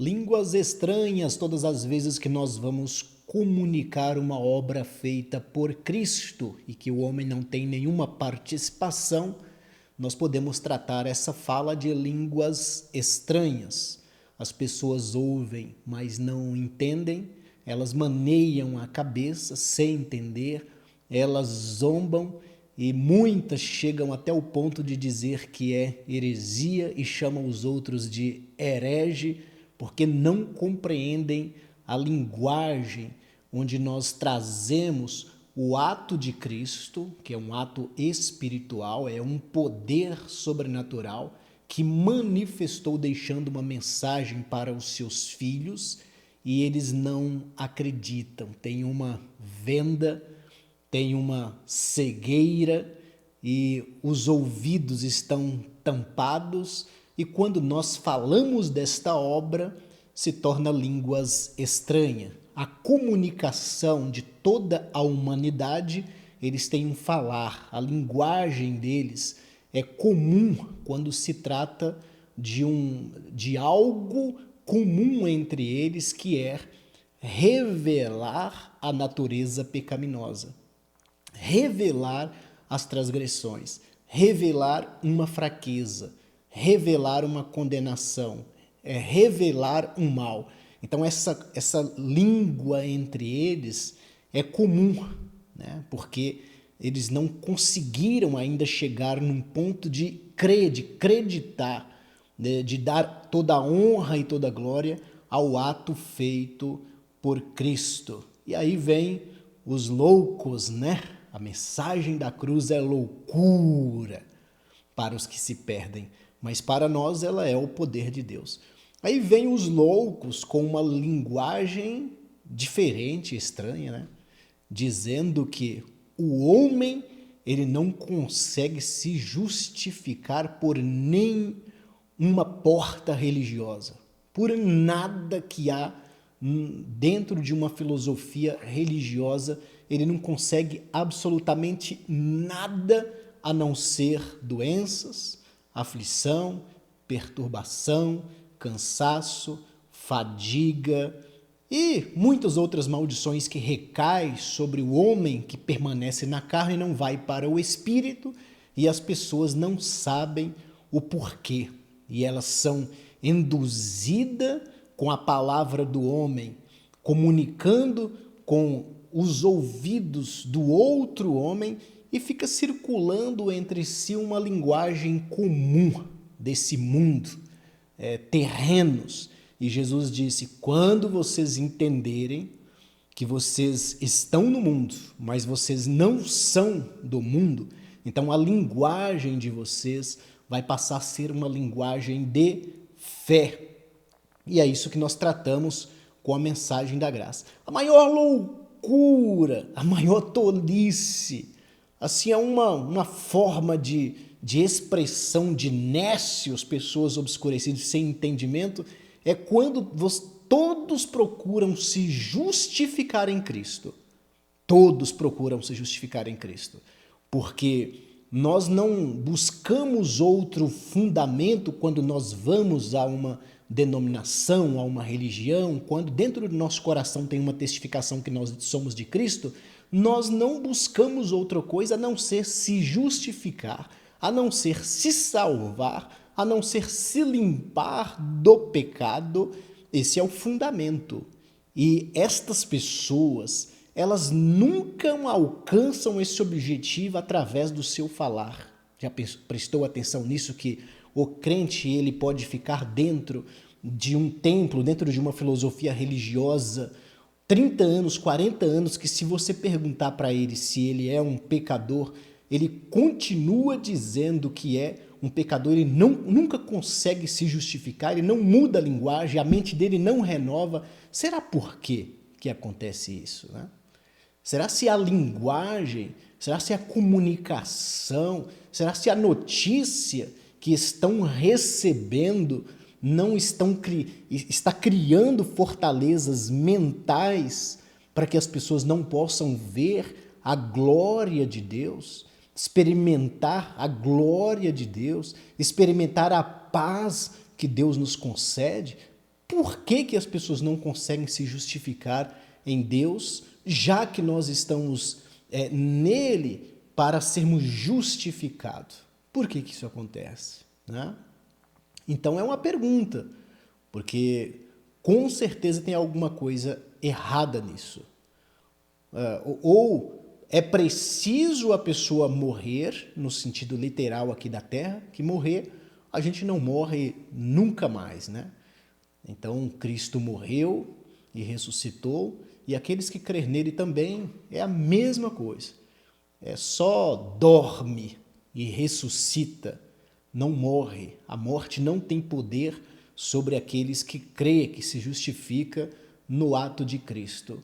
Línguas estranhas, todas as vezes que nós vamos comunicar uma obra feita por Cristo e que o homem não tem nenhuma participação, nós podemos tratar essa fala de línguas estranhas. As pessoas ouvem, mas não entendem, elas maneiam a cabeça sem entender, elas zombam e muitas chegam até o ponto de dizer que é heresia e chamam os outros de herege, porque não compreendem a linguagem onde nós trazemos o ato de Cristo, que é um ato espiritual, é um poder sobrenatural que manifestou deixando uma mensagem para os seus filhos e eles não acreditam. Tem uma venda, tem uma cegueira e os ouvidos estão tampados e quando nós falamos desta obra, se torna línguas estranhas. A comunicação de toda a humanidade, eles têm um falar, a linguagem deles é comum quando se trata de algo comum entre eles, que é revelar a natureza pecaminosa, revelar as transgressões, revelar uma fraqueza, revelar uma condenação, revelar um mal. Então essa língua entre eles é comum, né? Porque eles não conseguiram ainda chegar num ponto de crer, de acreditar, né? De dar toda a honra e toda a glória ao ato feito por Cristo. E aí vem os loucos, né? A mensagem da cruz é loucura para os que se perdem, mas para nós ela é o poder de Deus. Aí vem os loucos com uma linguagem diferente, estranha, né? Dizendo que o homem ele não consegue se justificar por nem uma porta religiosa, por nada que há dentro de uma filosofia religiosa, ele não consegue absolutamente nada a não ser doenças, aflição, perturbação, cansaço, fadiga e muitas outras maldições que recaem sobre o homem que permanece na carne e não vai para o espírito, e as pessoas não sabem o porquê. E elas são induzidas com a palavra do homem, comunicando com os ouvidos do outro homem e fica circulando entre si uma linguagem comum desse mundo, terrenos. E Jesus disse, quando vocês entenderem que vocês estão no mundo, mas vocês não são do mundo, então a linguagem de vocês vai passar a ser uma linguagem de fé. E é isso que nós tratamos com a mensagem da graça. A maior loucura, a maior tolice, assim é uma forma de expressão de nécios, pessoas obscurecidas sem entendimento, é quando todos procuram se justificar em Cristo. Todos procuram se justificar em Cristo. Porque nós não buscamos outro fundamento quando nós vamos a uma denominação, a uma religião, quando dentro do nosso coração tem uma testificação que nós somos de Cristo, nós não buscamos outra coisa a não ser se justificar, a não ser se salvar, a não ser se limpar do pecado. Esse é o fundamento. E estas pessoas, elas nunca alcançam esse objetivo através do seu falar. Já prestou atenção nisso, que o crente ele pode ficar dentro de um templo, dentro de uma filosofia religiosa, 30 anos, 40 anos, que se você perguntar para ele se ele é um pecador, ele continua dizendo que é um pecador, ele nunca consegue se justificar, ele não muda a linguagem, a mente dele não renova. Será por quê que acontece isso, né? Será se a linguagem, será se a comunicação, será se a notícia que estão recebendo não está criando fortalezas mentais para que as pessoas não possam ver a glória de Deus, experimentar a glória de Deus, experimentar a paz que Deus nos concede? Por que que as pessoas não conseguem se justificar em Deus, já que nós estamos nele para sermos justificados? Por que que isso acontece, né? Então é uma pergunta, porque com certeza tem alguma coisa errada nisso. Ou é preciso a pessoa morrer, no sentido literal aqui da Terra, que morrer, a gente não morre nunca mais, né? Então Cristo morreu e ressuscitou, e aqueles que crerem nele também é a mesma coisa. É só dorme e ressuscita, não morre. A morte não tem poder sobre aqueles que crê, que se justifica no ato de Cristo.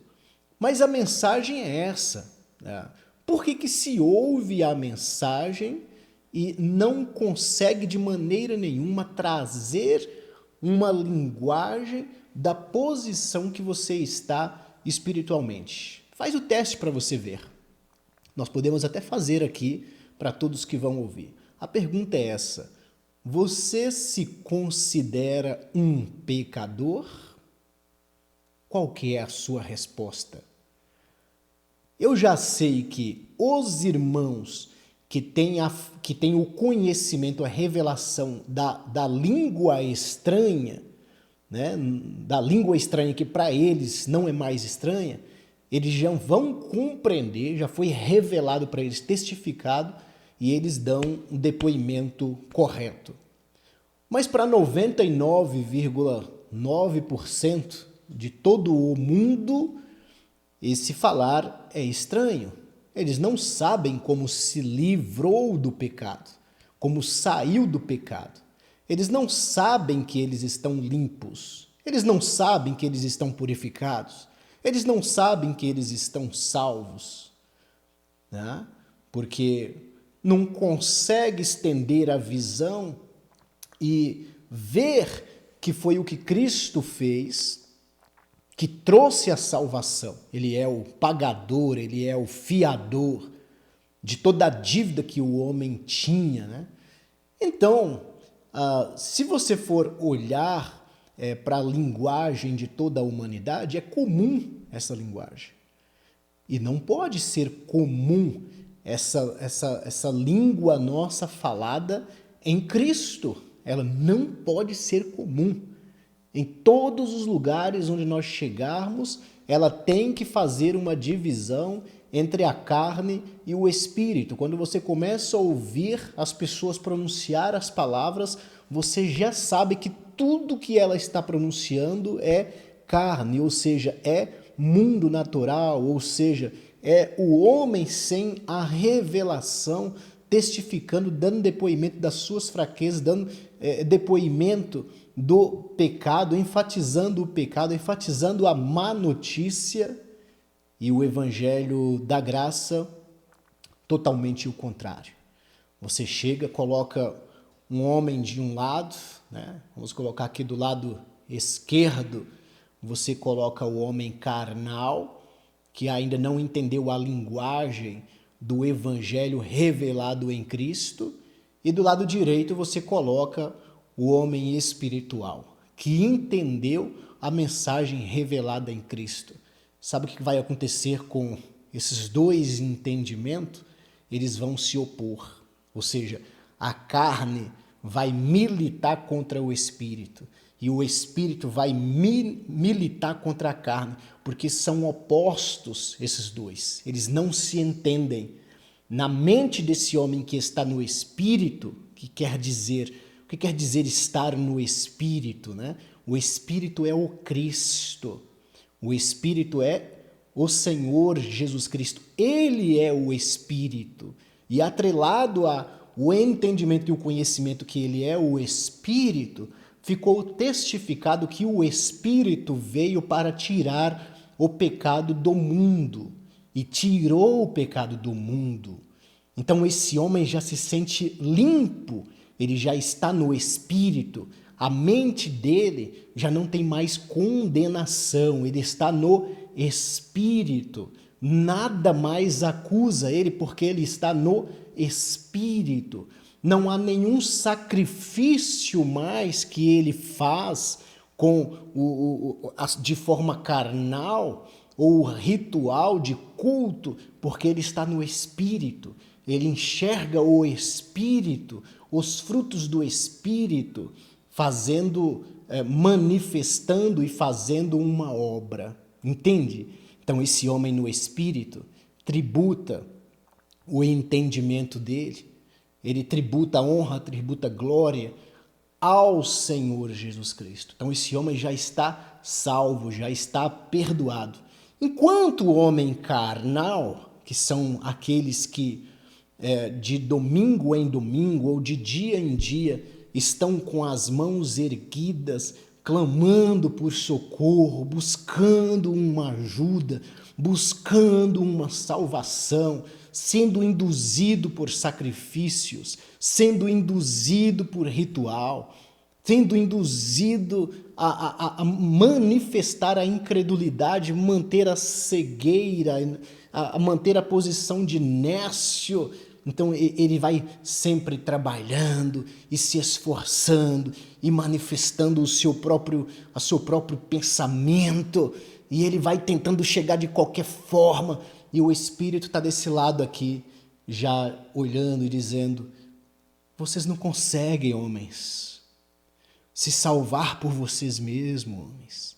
Mas a mensagem é essa, né? Por que que se ouve a mensagem e não consegue de maneira nenhuma trazer uma linguagem da posição que você está espiritualmente? Faz o teste para você ver. Nós podemos até fazer aqui para todos que vão ouvir. A pergunta é essa: você se considera um pecador? Qual que é a sua resposta? Eu já sei que os irmãos que têm o conhecimento, a revelação da língua estranha, né, da língua estranha que para eles não é mais estranha, eles já vão compreender, já foi revelado para eles, testificado, e eles dão um depoimento correto. Mas para 99,9% de todo o mundo, esse falar é estranho. Eles não sabem como se livrou do pecado, como saiu do pecado. Eles não sabem que eles estão limpos. Eles não sabem que eles estão purificados. Eles não sabem que eles estão salvos, né? Porque não consegue estender a visão e ver que foi o que Cristo fez que trouxe a salvação. Ele é o pagador, ele é o fiador de toda a dívida que o homem tinha, né? Então, se você for olhar para a linguagem de toda a humanidade, é comum essa linguagem. E não pode ser comum essa língua nossa falada em Cristo. Ela não pode ser comum. Em todos os lugares onde nós chegarmos, ela tem que fazer uma divisão entre a carne e o espírito. Quando você começa a ouvir as pessoas pronunciar as palavras, você já sabe que tudo que ela está pronunciando é carne, ou seja, é mundo natural, ou seja, é o homem sem a revelação, testificando, dando depoimento das suas fraquezas, dando depoimento do pecado, enfatizando o pecado, enfatizando a má notícia, e o evangelho da graça totalmente o contrário. Você chega, coloca um homem de um lado, né? Vamos colocar aqui do lado esquerdo, você coloca o homem carnal, que ainda não entendeu a linguagem do evangelho revelado em Cristo, e do lado direito você coloca o homem espiritual, que entendeu a mensagem revelada em Cristo. Sabe o que vai acontecer com esses dois entendimentos? Eles vão se opor, ou seja, a carne vai militar contra o espírito e o espírito vai militar contra a carne, porque são opostos esses dois, eles não se entendem. Na mente desse homem que está no espírito, o que quer dizer estar no espírito, né? O espírito é o Cristo. O Espírito é o Senhor Jesus Cristo. Ele é o Espírito. E atrelado ao entendimento e o conhecimento que ele é o Espírito, ficou testificado que o Espírito veio para tirar o pecado do mundo. E tirou o pecado do mundo. Então esse homem já se sente limpo. Ele já está no Espírito. A mente dele já não tem mais condenação, ele está no Espírito. Nada mais acusa ele porque ele está no Espírito. Não há nenhum sacrifício mais que ele faz de forma carnal ou ritual de culto, porque ele está no Espírito. Ele enxerga o Espírito, os frutos do Espírito, manifestando e fazendo uma obra. Entende? Então esse homem no Espírito tributa o entendimento dele, ele tributa a honra, tributa a glória ao Senhor Jesus Cristo. Então esse homem já está salvo, já está perdoado. Enquanto o homem carnal, que são aqueles que de domingo em domingo ou de dia em dia estão com as mãos erguidas, clamando por socorro, buscando uma ajuda, buscando uma salvação, sendo induzido por sacrifícios, sendo induzido por ritual, sendo induzido a manifestar a incredulidade, manter a cegueira, a manter a posição de nécio. Então ele vai sempre trabalhando e se esforçando e manifestando o seu próprio pensamento, e ele vai tentando chegar de qualquer forma, e o Espírito está desse lado aqui, já olhando e dizendo: vocês não conseguem, homens, se salvar por vocês mesmos, homens.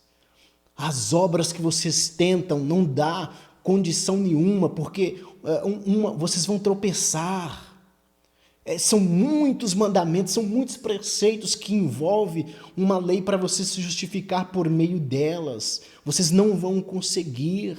As obras que vocês tentam não dá condição nenhuma, porque vocês vão tropeçar. São muitos mandamentos, são muitos preceitos que envolvem uma lei para você se justificar por meio delas. Vocês não vão conseguir.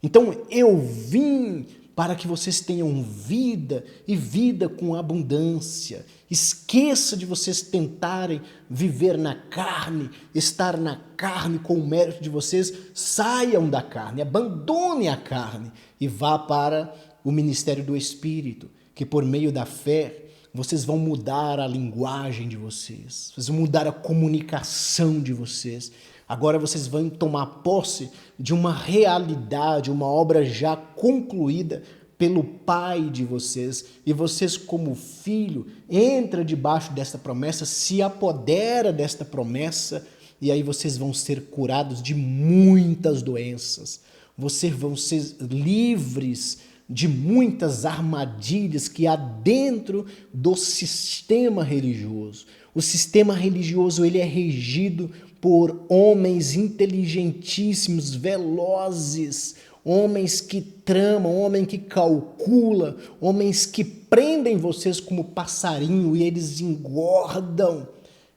Então eu vim para que vocês tenham vida e vida com abundância. Esqueça de vocês tentarem viver na carne, estar na carne com o mérito de vocês. Saiam da carne, abandonem a carne e vá para o ministério do Espírito, que por meio da fé vocês vão mudar a linguagem de vocês, vocês vão mudar a comunicação de vocês. Agora vocês vão tomar posse de uma realidade, uma obra já concluída pelo Pai de vocês, e vocês como filho entra debaixo desta promessa, se apodera desta promessa, e aí vocês vão ser curados de muitas doenças, vocês vão ser livres de muitas armadilhas que há dentro do sistema religioso. O sistema religioso ele é regido por homens inteligentíssimos, velozes, homens que tramam, homens que calculam, homens que prendem vocês como passarinho e eles engordam,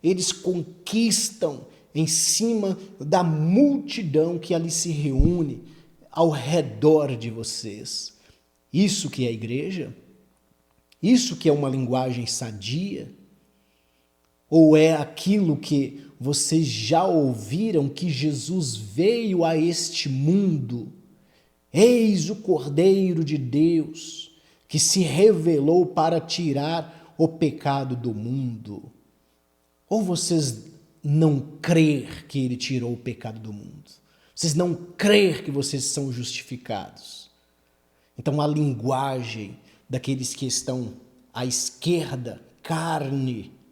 eles conquistam em cima da multidão que ali se reúne ao redor de vocês. Isso que é a igreja? Isso que é uma linguagem sadia? Ou é aquilo que vocês já ouviram, que Jesus veio a este mundo? Eis o Cordeiro de Deus, que se revelou para tirar o pecado do mundo. Ou vocês não crer que ele tirou o pecado do mundo? Vocês não crer que vocês são justificados? Então a linguagem daqueles que estão à esquerda,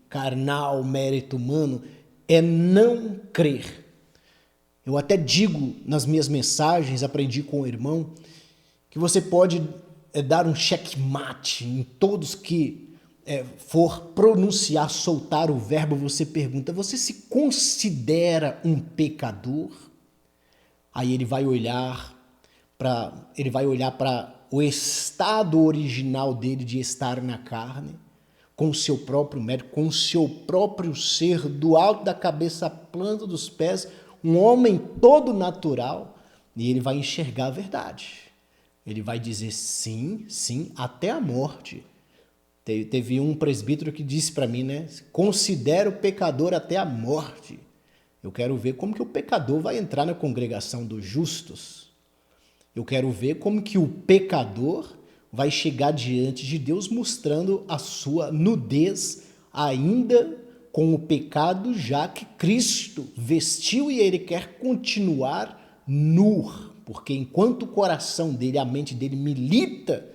carnal, mérito humano, é não crer. Eu até digo nas minhas mensagens, aprendi com o irmão, que você pode dar um checkmate em todos que for pronunciar, soltar o verbo, você pergunta: você se considera um pecador? Aí ele vai olhar para o estado original dele de estar na carne, com o seu próprio mérito, com o seu próprio ser, do alto da cabeça à planta dos pés, um homem todo natural, e ele vai enxergar a verdade. Ele vai dizer sim, sim, até a morte. Teve um presbítero que disse para mim, né? Considero o pecador até a morte. Eu quero ver como que o pecador vai entrar na congregação dos justos. Eu quero ver como que o pecador vai chegar diante de Deus mostrando a sua nudez ainda com o pecado, já que Cristo vestiu e ele quer continuar nu, porque enquanto o coração dele, a mente dele milita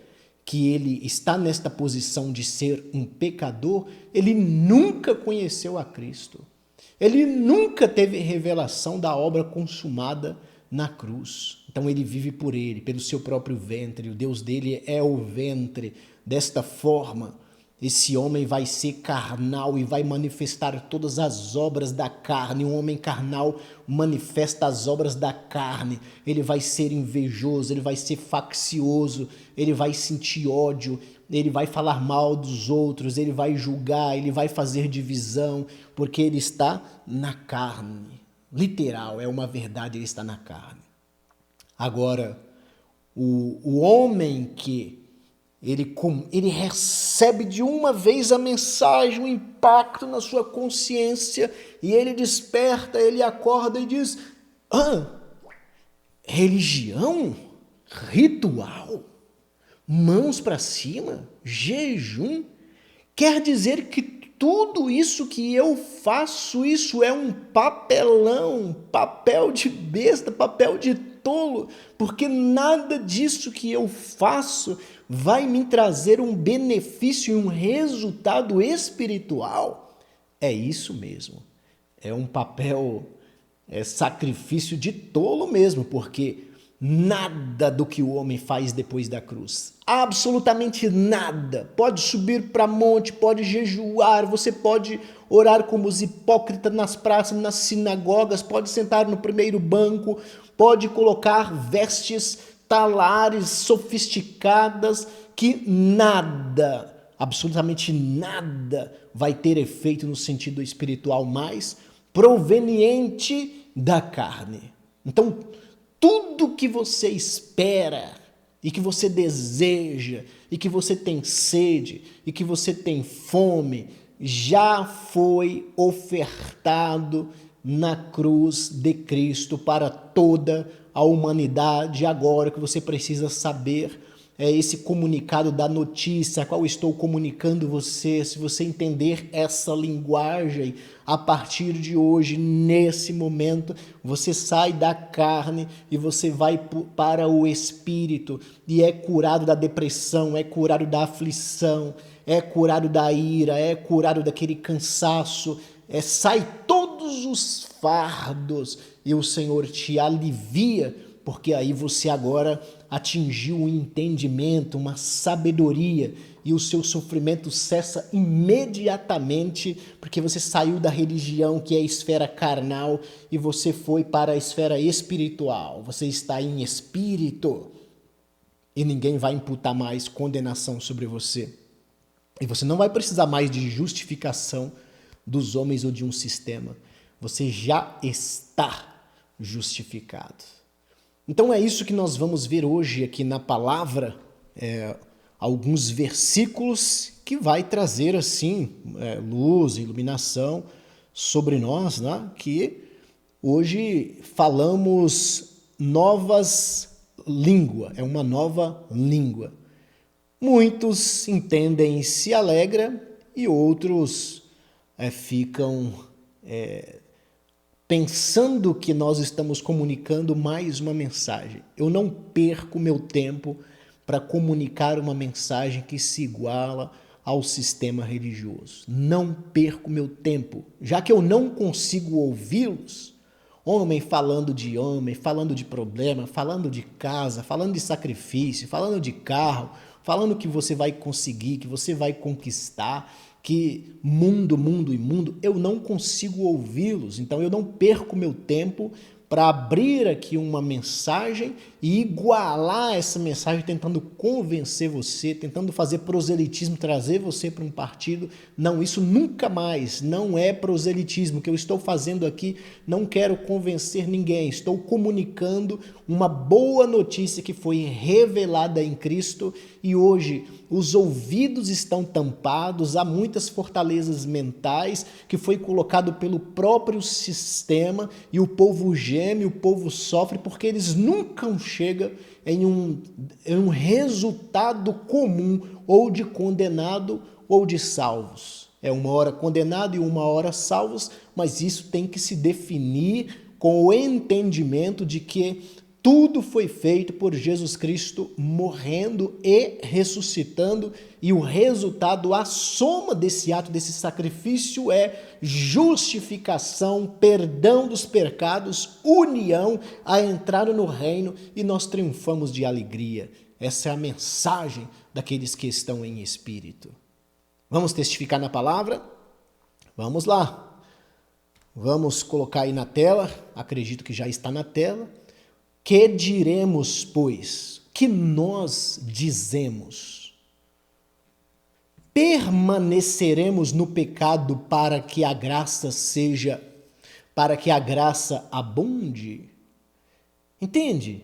que ele está nesta posição de ser um pecador, ele nunca conheceu a Cristo. Ele nunca teve revelação da obra consumada na cruz. Então ele vive por ele, pelo seu próprio ventre. O Deus dele é o ventre. Desta forma, esse homem vai ser carnal e vai manifestar todas as obras da carne. Um homem carnal manifesta as obras da carne. Ele vai ser invejoso, ele vai ser faccioso, ele vai sentir ódio, ele vai falar mal dos outros, ele vai julgar, ele vai fazer divisão, porque ele está na carne. Literal, é uma verdade, ele está na carne. Agora, o homem que ele recebe de uma vez a mensagem, o impacto na sua consciência, e ele desperta, ele acorda e diz: religião? Ritual? Mãos para cima? Jejum? Quer dizer que tudo isso que eu faço, isso é um papelão, papel de besta, papel de tolo, porque nada disso que eu faço vai me trazer um benefício e um resultado espiritual. É isso mesmo. É um papel, sacrifício de tolo mesmo, porque nada do que o homem faz depois da cruz, absolutamente nada. Pode subir para monte, pode jejuar, você pode orar como os hipócritas nas praças, nas sinagogas, pode sentar no primeiro banco, pode colocar vestes talares sofisticadas, que nada, absolutamente nada, vai ter efeito no sentido espiritual mais proveniente da carne. Então, tudo que você espera e que você deseja e que você tem sede e que você tem fome já foi ofertado na cruz de Cristo para toda a humanidade. Agora que você precisa saber esse comunicado da notícia, a qual estou comunicando você, se você entender essa linguagem, a partir de hoje, nesse momento, você sai da carne e você vai para o Espírito e é curado da depressão, é curado da aflição, é curado da ira, é curado daquele cansaço, sai todos os fardos e o Senhor te alivia, porque aí você agora atingiu um entendimento, uma sabedoria, e o seu sofrimento cessa imediatamente, porque você saiu da religião, que é a esfera carnal, e você foi para a esfera espiritual. Você está em espírito, e ninguém vai imputar mais condenação sobre você. E você não vai precisar mais de justificação dos homens ou de um sistema. Você já está justificado. Então é isso que nós vamos ver hoje aqui na palavra, alguns versículos que vai trazer assim luz, iluminação sobre nós, né? Que hoje falamos novas língua, é uma nova língua. Muitos entendem e se alegram e outros ficam pensando que nós estamos comunicando mais uma mensagem. Eu não perco meu tempo para comunicar uma mensagem que se iguala ao sistema religioso. Não perco meu tempo, já que eu não consigo ouvi-los. Homem falando de problema, falando de casa, falando de sacrifício, falando de carro, falando que você vai conseguir, que você vai conquistar, que mundo, eu não consigo ouvi-los, então eu não perco meu tempo para abrir aqui uma mensagem e igualar essa mensagem, tentando convencer você, tentando fazer proselitismo, trazer você para um partido. Não, isso nunca mais, não é proselitismo. O que eu estou fazendo aqui, não quero convencer ninguém, estou comunicando uma boa notícia que foi revelada em Cristo e hoje os ouvidos estão tampados, há muitas fortalezas mentais que foi colocado pelo próprio sistema e o povo geme, o povo sofre porque eles nunca chegam em um resultado comum ou de condenado ou de salvos. É uma hora condenado e uma hora salvos, mas isso tem que se definir com o entendimento de que Tudo foi feito por Jesus Cristo morrendo e ressuscitando, e o resultado, a soma desse ato, desse sacrifício é justificação, perdão dos pecados, união, a entrada no reino, e nós triunfamos de alegria. Essa é a mensagem daqueles que estão em espírito. Vamos testificar na palavra? Vamos lá. Vamos colocar aí na tela, acredito que já está na tela. Que diremos, pois? Que nós dizemos? Permaneceremos no pecado para que a graça abunde? Entende?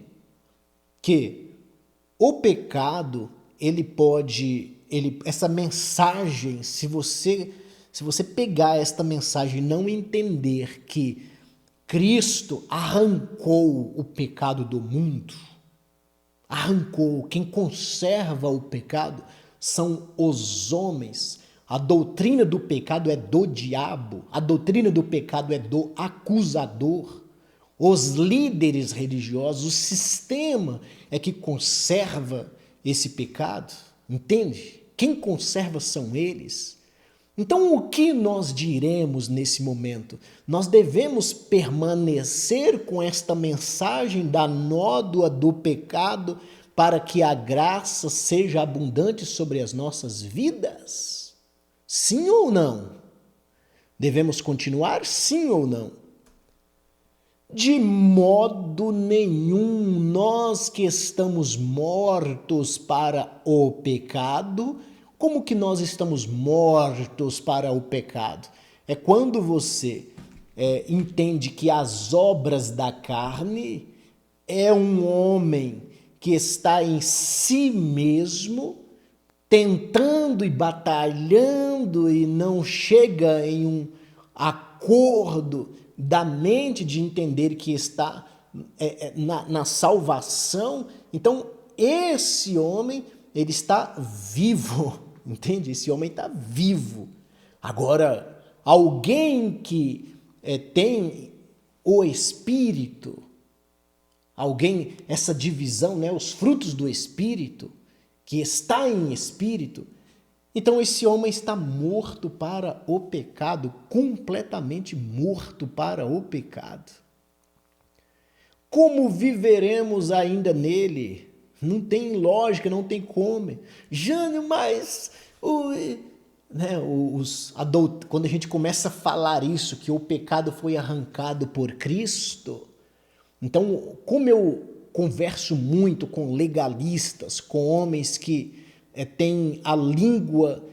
Que o pecado, essa mensagem, se você pegar esta mensagem e não entender que Cristo arrancou o pecado do mundo, arrancou. Quem conserva o pecado são os homens. A doutrina do pecado é do diabo, a doutrina do pecado é do acusador. Os líderes religiosos, o sistema é que conserva esse pecado, entende? Quem conserva são eles. Então, o que nós diremos nesse momento? Nós devemos permanecer com esta mensagem da nódoa do pecado para que a graça seja abundante sobre as nossas vidas? Sim ou não? Devemos continuar? Sim ou não? De modo nenhum, nós que estamos mortos para o pecado. Como que nós estamos mortos para o pecado? É quando você entende que as obras da carne é um homem que está em si mesmo, tentando e batalhando e não chega em um acordo da mente de entender que está na salvação. Então, esse homem, ele está vivo, entende? Esse homem está vivo. Agora, alguém que tem o Espírito, essa divisão, né, os frutos do Espírito, que está em Espírito, então esse homem está morto para o pecado, completamente morto para o pecado. Como viveremos ainda nele? Não tem lógica, não tem como. Jânio, mas quando a gente começa a falar isso, que o pecado foi arrancado por Cristo, então, como eu converso muito com legalistas, com homens que têm a língua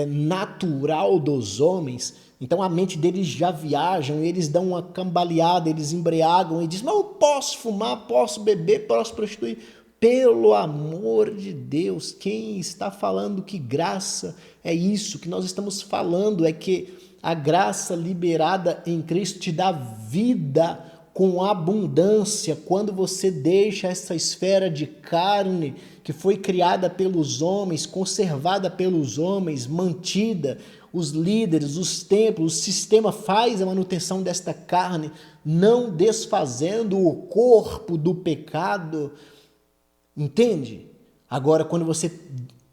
natural dos homens, então a mente deles já viajam, eles dão uma cambaleada, eles embriagam e dizem, mas eu posso fumar, posso beber, posso prostituir. Pelo amor de Deus, quem está falando que graça é isso? Que nós estamos falando é que a graça liberada em Cristo te dá vida com abundância quando você deixa essa esfera de carne que foi criada pelos homens, conservada pelos homens, mantida. Os líderes, os templos, o sistema faz a manutenção desta carne, não desfazendo o corpo do pecado. Entende? Agora, quando você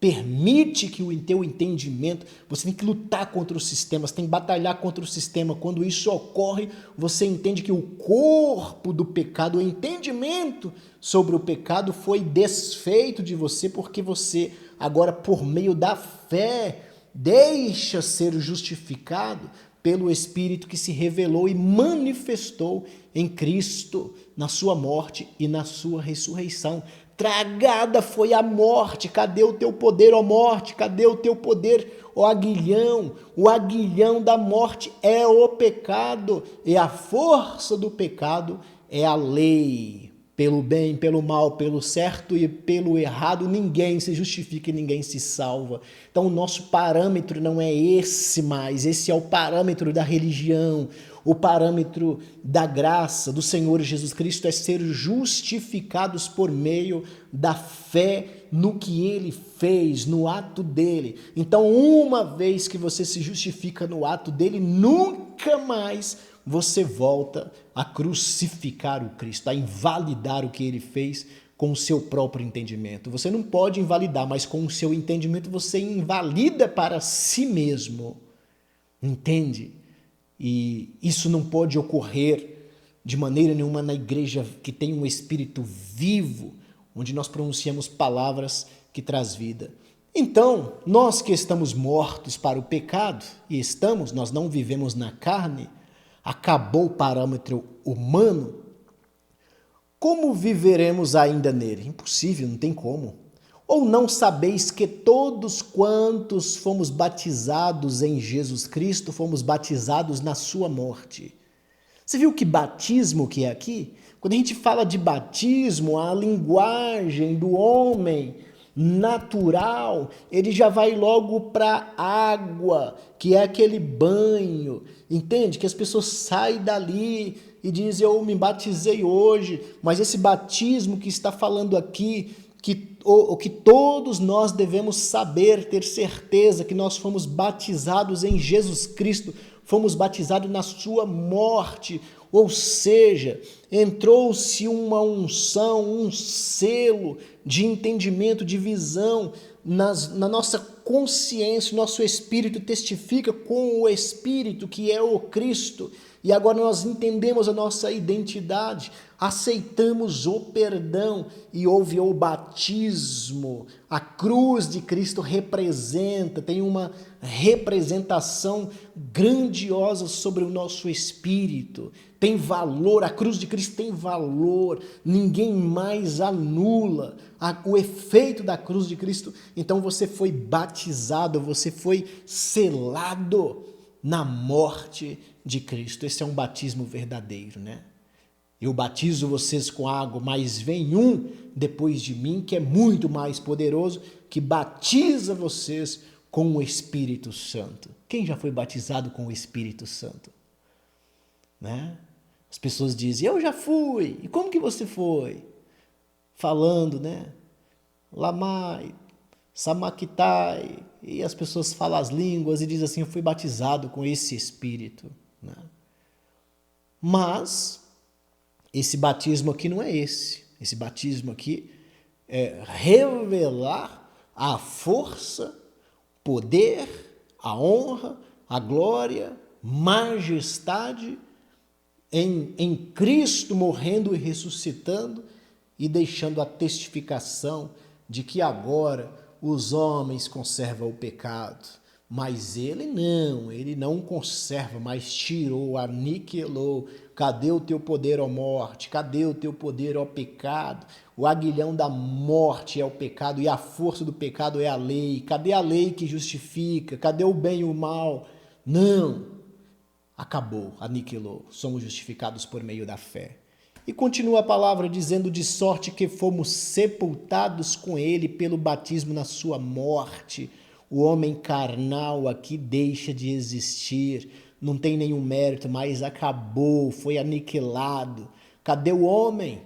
permite que o teu entendimento, você tem que lutar contra o sistema, você tem que batalhar contra o sistema. Quando isso ocorre, você entende que o corpo do pecado, o entendimento sobre o pecado foi desfeito de você, porque você agora, por meio da fé, deixa ser justificado pelo Espírito que se revelou e manifestou em Cristo, na sua morte e na sua ressurreição. Tragada foi a morte. Cadê o teu poder, ó morte? Cadê o teu poder, ó aguilhão? O aguilhão da morte é o pecado, e a força do pecado é a lei. Pelo bem, pelo mal, pelo certo e pelo errado, ninguém se justifica e ninguém se salva. Então o nosso parâmetro não é esse mais, esse é o parâmetro da religião. O parâmetro da graça do Senhor Jesus Cristo é ser justificados por meio da fé no que Ele fez, no ato dele. Então, uma vez que você se justifica no ato dele, nunca mais você volta a crucificar o Cristo, a invalidar o que ele fez com o seu próprio entendimento. Você não pode invalidar, mas com o seu entendimento você invalida para si mesmo. Entende? E isso não pode ocorrer de maneira nenhuma na igreja que tem um espírito vivo, onde nós pronunciamos palavras que traz vida. Então, nós que estamos mortos para o pecado, e estamos, nós não vivemos na carne, acabou o parâmetro humano, como viveremos ainda nele? Impossível, não tem como. Ou não sabeis que todos quantos fomos batizados em Jesus Cristo, fomos batizados na sua morte? Você viu que batismo que é aqui? Quando a gente fala de batismo, a linguagem do homem natural, ele já vai logo para água, que é aquele banho, entende? Que as pessoas saem dali e dizem, eu me batizei hoje, mas esse batismo que está falando aqui, que todos nós devemos saber, ter certeza que nós fomos batizados em Jesus Cristo, fomos batizados na sua morte, ou seja, entrou-se uma unção, um selo de entendimento, de visão na nossa consciência, nosso espírito testifica com o Espírito que é o Cristo, e agora nós entendemos a nossa identidade, aceitamos o perdão e houve o batismo. A cruz de Cristo representa, tem uma representação grandiosa sobre o nosso espírito. Tem valor, a cruz de Cristo tem valor, ninguém mais anula o efeito da cruz de Cristo. Então você foi batizado, você foi selado na morte de Cristo. Esse é um batismo verdadeiro, né? Eu batizo vocês com água, mas vem um depois de mim que é muito mais poderoso, que batiza vocês com o Espírito Santo. Quem já foi batizado com o Espírito Santo? Né? As pessoas dizem, eu já fui. E como que você foi? Falando, né? Lamai, Samakitai. E as pessoas falam as línguas e dizem assim, eu fui batizado com esse Espírito. Né? Mas esse batismo aqui não é esse. Esse batismo aqui é revelar a força, poder, a honra, a glória, majestade em Cristo morrendo e ressuscitando e deixando a testificação de que agora os homens conservam o pecado, mas ele não conserva, mas tirou, aniquilou. Cadê o teu poder, ó morte? Cadê o teu poder, ó pecado? O aguilhão da morte é o pecado e a força do pecado é a lei. Cadê a lei que justifica? Cadê o bem e o mal? Não. Acabou, aniquilou. Somos justificados por meio da fé. E continua a palavra dizendo, de sorte que fomos sepultados com ele pelo batismo na sua morte. O homem carnal aqui deixa de existir, não tem nenhum mérito, mas acabou, foi aniquilado. Cadê o homem?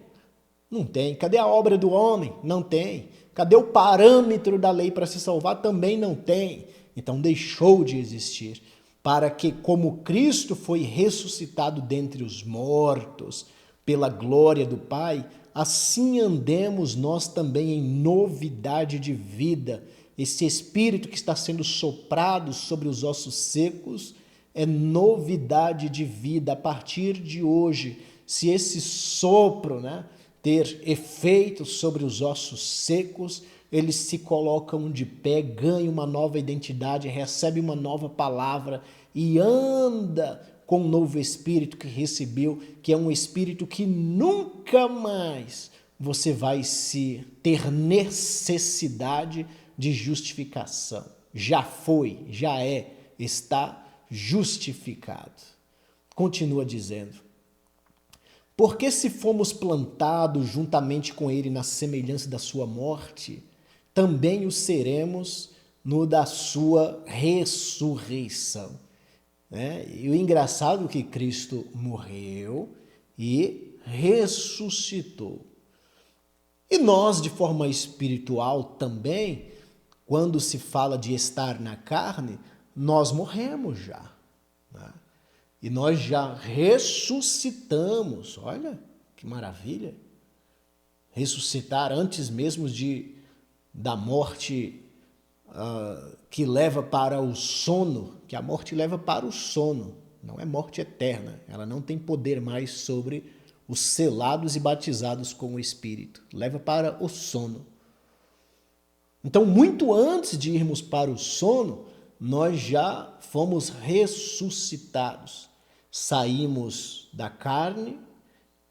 Não tem. Cadê a obra do homem? Não tem. Cadê o parâmetro da lei para se salvar? Também não tem. Então deixou de existir, para que, como Cristo foi ressuscitado dentre os mortos, pela glória do Pai, assim andemos nós também em novidade de vida. Esse espírito que está sendo soprado sobre os ossos secos é novidade de vida. A partir de hoje, se esse sopro, né, ter efeito sobre os ossos secos, eles se colocam de pé, ganham uma nova identidade, recebem uma nova palavra e anda com um novo espírito que recebeu, que é um espírito que nunca mais você vai se ter necessidade de justificação. Já foi, já é, está justificado. Continua dizendo, porque se fomos plantados juntamente com ele na semelhança da sua morte, também o seremos no da sua ressurreição. E o engraçado é que Cristo morreu e ressuscitou. E nós, de forma espiritual também, quando se fala de estar na carne, nós morremos já. E nós já ressuscitamos. Olha que maravilha. Ressuscitar antes mesmo da morte que leva para o sono, que a morte leva para o sono. Não é morte eterna. Ela não tem poder mais sobre os selados e batizados com o Espírito. Leva para o sono. Então, muito antes de irmos para o sono, nós já fomos ressuscitados. Saímos da carne,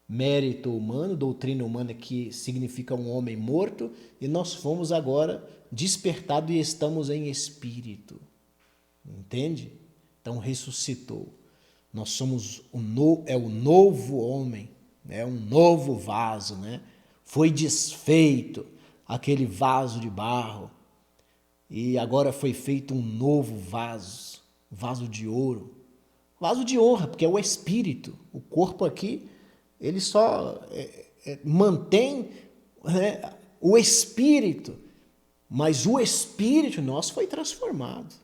mérito humano, doutrina humana que significa um homem morto, e nós fomos agora despertados e estamos em espírito. Entende? Então, ressuscitou. Nós somos o novo homem, né? Um novo vaso, né? Foi desfeito aquele vaso de barro e agora foi feito um novo vaso de ouro, vaso de honra, porque é o espírito. O corpo aqui, ele só mantém, né, o espírito, mas o espírito nosso foi transformado.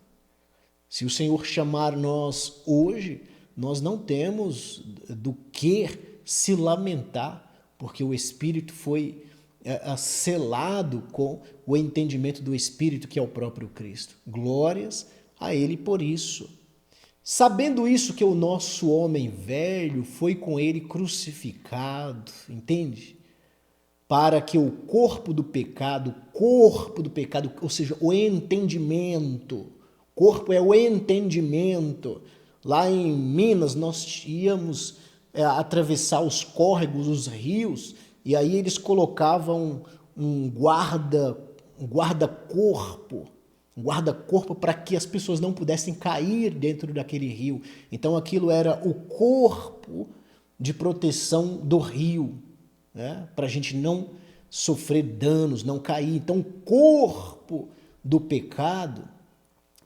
Se o Senhor chamar nós hoje, nós não temos do que se lamentar, porque o espírito foi selado com o entendimento do Espírito, que é o próprio Cristo. Glórias a Ele por isso. Sabendo isso, que o nosso homem velho foi com Ele crucificado, entende? Para que o corpo do pecado, ou seja, o entendimento, corpo é o entendimento. Lá em Minas, nós íamos atravessar os córregos, os rios, e aí eles colocavam um guarda-corpo para que as pessoas não pudessem cair dentro daquele rio. Então aquilo era o corpo de proteção do rio, né? Para a gente não sofrer danos, não cair. Então o corpo do pecado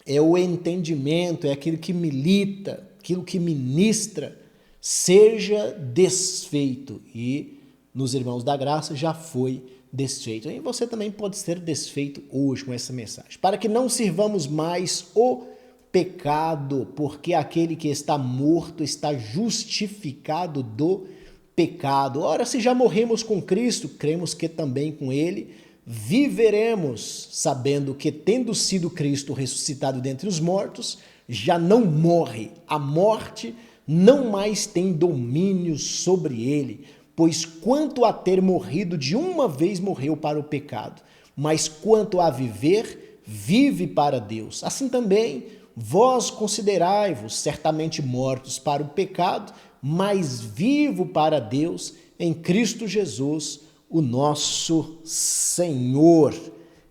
é o entendimento, é aquilo que milita, aquilo que ministra, seja desfeito. E nos Irmãos da Graça já foi desfeito. E você também pode ser desfeito hoje com essa mensagem. Para que não sirvamos mais o pecado, porque aquele que está morto está justificado do pecado. Ora, se já morremos com Cristo, cremos que também com Ele viveremos, sabendo que, tendo sido Cristo ressuscitado dentre os mortos, já não morre. A morte não mais tem domínio sobre ele, pois quanto a ter morrido de uma vez morreu para o pecado, mas quanto a viver, vive para Deus. Assim também, vós considerai-vos certamente mortos para o pecado, mas vivo para Deus em Cristo Jesus, o nosso Senhor.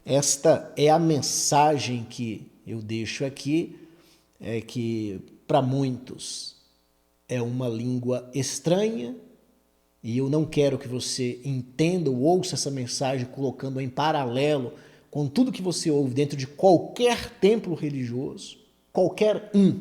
Esta é a mensagem que eu deixo aqui, que para muitos é uma língua estranha, e eu não quero que você entenda ou ouça essa mensagem colocando em paralelo com tudo que você ouve dentro de qualquer templo religioso, qualquer um.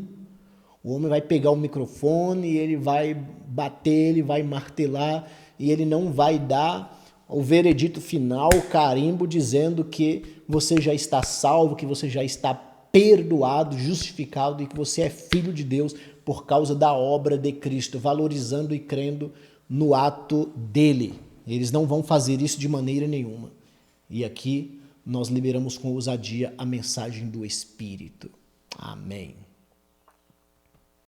O homem vai pegar o microfone, ele vai bater, ele vai martelar, e ele não vai dar o veredito final, o carimbo, dizendo que você já está salvo, que você já está perdoado, justificado e que você é filho de Deus por causa da obra de Cristo, valorizando e crendo no ato dele. Eles não vão fazer isso de maneira nenhuma. E aqui nós liberamos com ousadia a mensagem do Espírito. Amém.